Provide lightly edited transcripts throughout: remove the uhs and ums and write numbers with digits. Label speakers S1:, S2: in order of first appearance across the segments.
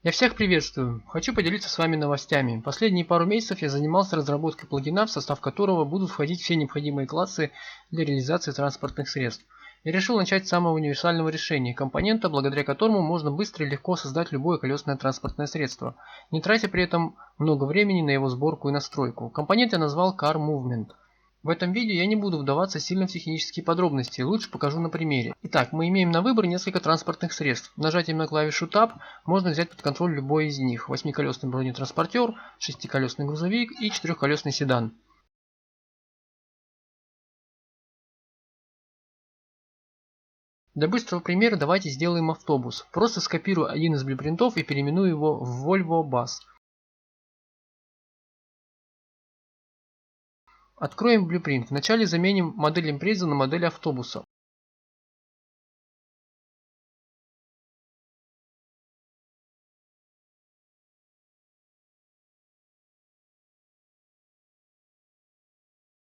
S1: Я всех приветствую. Хочу поделиться с вами новостями. Последние пару месяцев я занимался разработкой плагина, в состав которого будут входить все необходимые классы для реализации транспортных средств. Я решил начать с самого универсального решения – компонента, благодаря которому можно быстро и легко создать любое колесное транспортное средство, не тратя при этом много времени на его сборку и настройку. Компонент я назвал Car Movement. В этом видео я не буду вдаваться сильно в технические подробности, лучше покажу на примере. Итак, мы имеем на выбор несколько транспортных средств. Нажатием на клавишу Tab можно взять под контроль любой из них. 8-колесный бронетранспортер, 6-колесный грузовик и 4-колесный седан. Для быстрого примера давайте сделаем автобус. Просто скопирую один из блюпринтов и переименую его в Volvo Bus. Откроем блюпринт. Вначале заменим модель импрезы на модель автобуса.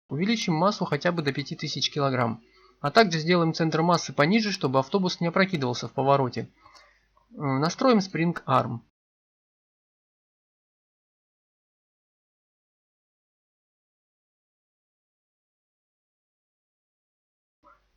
S1: Увеличим массу хотя бы до 5000 кг. А также сделаем центр массы пониже, чтобы автобус не опрокидывался в повороте. Настроим Spring Arm.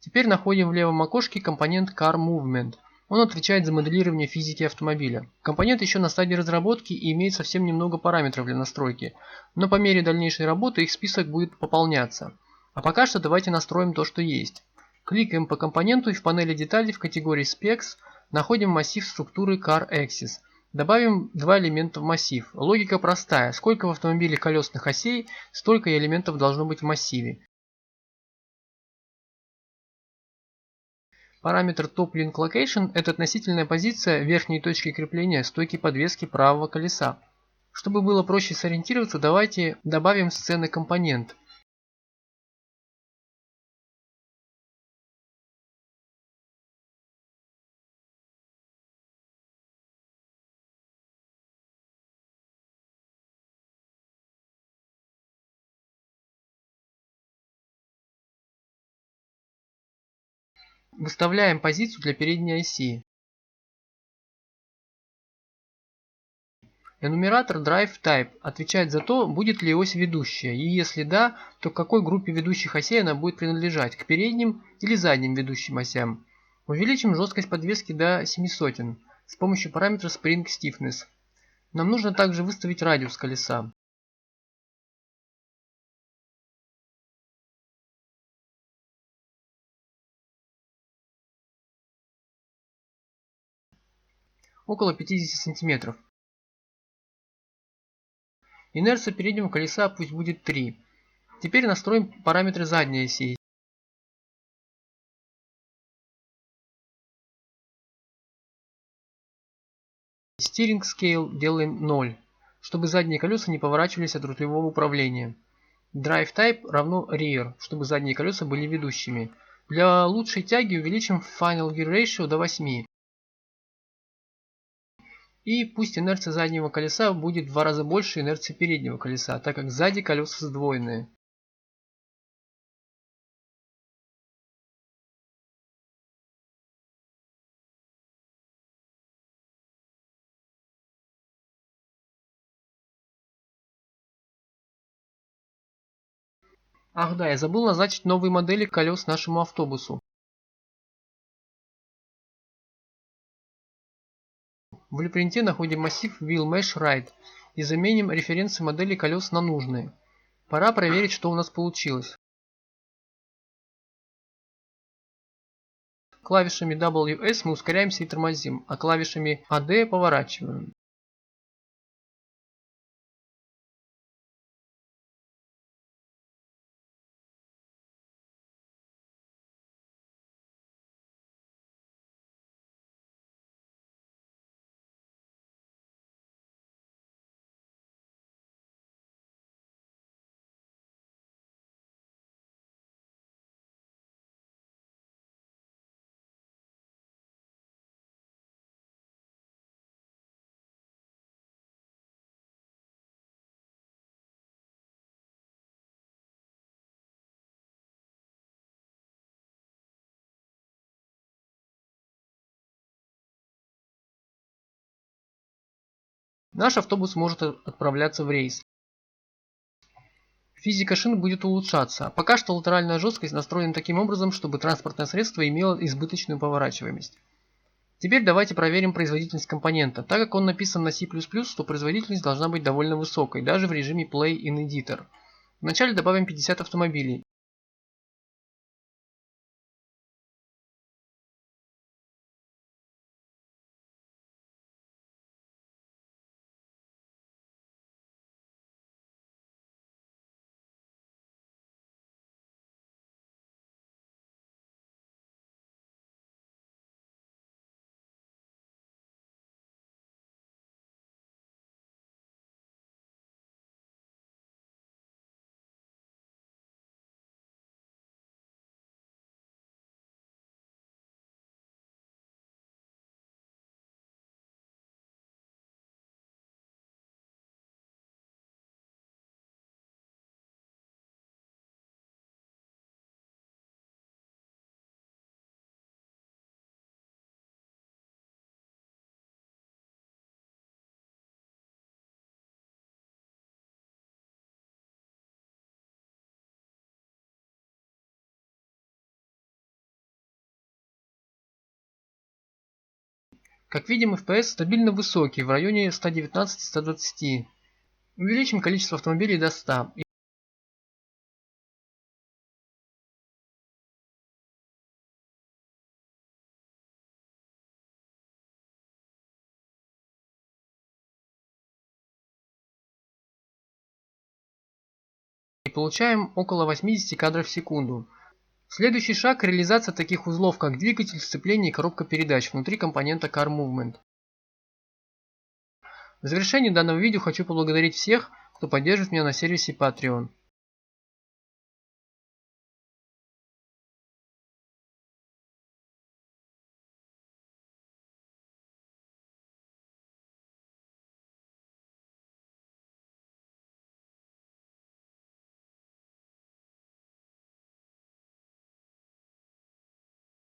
S1: Теперь находим в левом окошке компонент Car Movement. Он отвечает за моделирование физики автомобиля. Компонент еще на стадии разработки и имеет совсем немного параметров для настройки, но по мере дальнейшей работы их список будет пополняться. А пока что давайте настроим то, что есть. Кликаем по компоненту и в панели деталей в категории Specs находим массив структуры Car Axis. Добавим два элемента в массив. Логика простая. Сколько в автомобиле колесных осей, столько и элементов должно быть в массиве. Параметр Top Link Location – это относительная позиция верхней точки крепления стойки подвески правого колеса. Чтобы было проще сориентироваться, давайте добавим сцены компонент. Выставляем позицию для передней оси. Энумератор Drive Type отвечает за то, будет ли ось ведущая, и если да, то к какой группе ведущих осей она будет принадлежать, к передним или задним ведущим осям. Увеличим жесткость подвески до 700 с помощью параметра Spring Stiffness. Нам нужно также выставить радиус колеса. Около 50 см. Инерция переднего колеса пусть будет 3. Теперь настроим параметры задней оси. Steering Scale делаем 0, чтобы задние колеса не поворачивались от рулевого управления. Drive Type равно Rear, чтобы задние колеса были ведущими. Для лучшей тяги увеличим Final Gear Ratio до 8. И пусть инерция заднего колеса будет в 2 раза больше инерции переднего колеса, так как сзади колеса сдвоенные. Ах да, я забыл назначить новые модели колес нашему автобусу. В блюпринте находим массив Wheel Mesh Right и заменим референсы модели колес на нужные. Пора проверить, что у нас получилось. Клавишами WS мы ускоряемся и тормозим, а клавишами AD поворачиваем. Наш автобус может отправляться в рейс. Физика шин будет улучшаться. Пока что латеральная жесткость настроена таким образом, чтобы транспортное средство имело избыточную поворачиваемость. Теперь давайте проверим производительность компонента. Так как он написан на C++, то производительность должна быть довольно высокой, даже в режиме Play in Editor. Вначале добавим 50 автомобилей. Как видим, FPS стабильно высокий, в районе 119-120. Увеличим количество автомобилей до 100. И получаем около 80 кадров в секунду. Следующий шаг – реализация таких узлов, как двигатель, сцепление и коробка передач внутри компонента Car Movement. В завершении данного видео хочу поблагодарить всех, кто поддерживает меня на сервисе Patreon.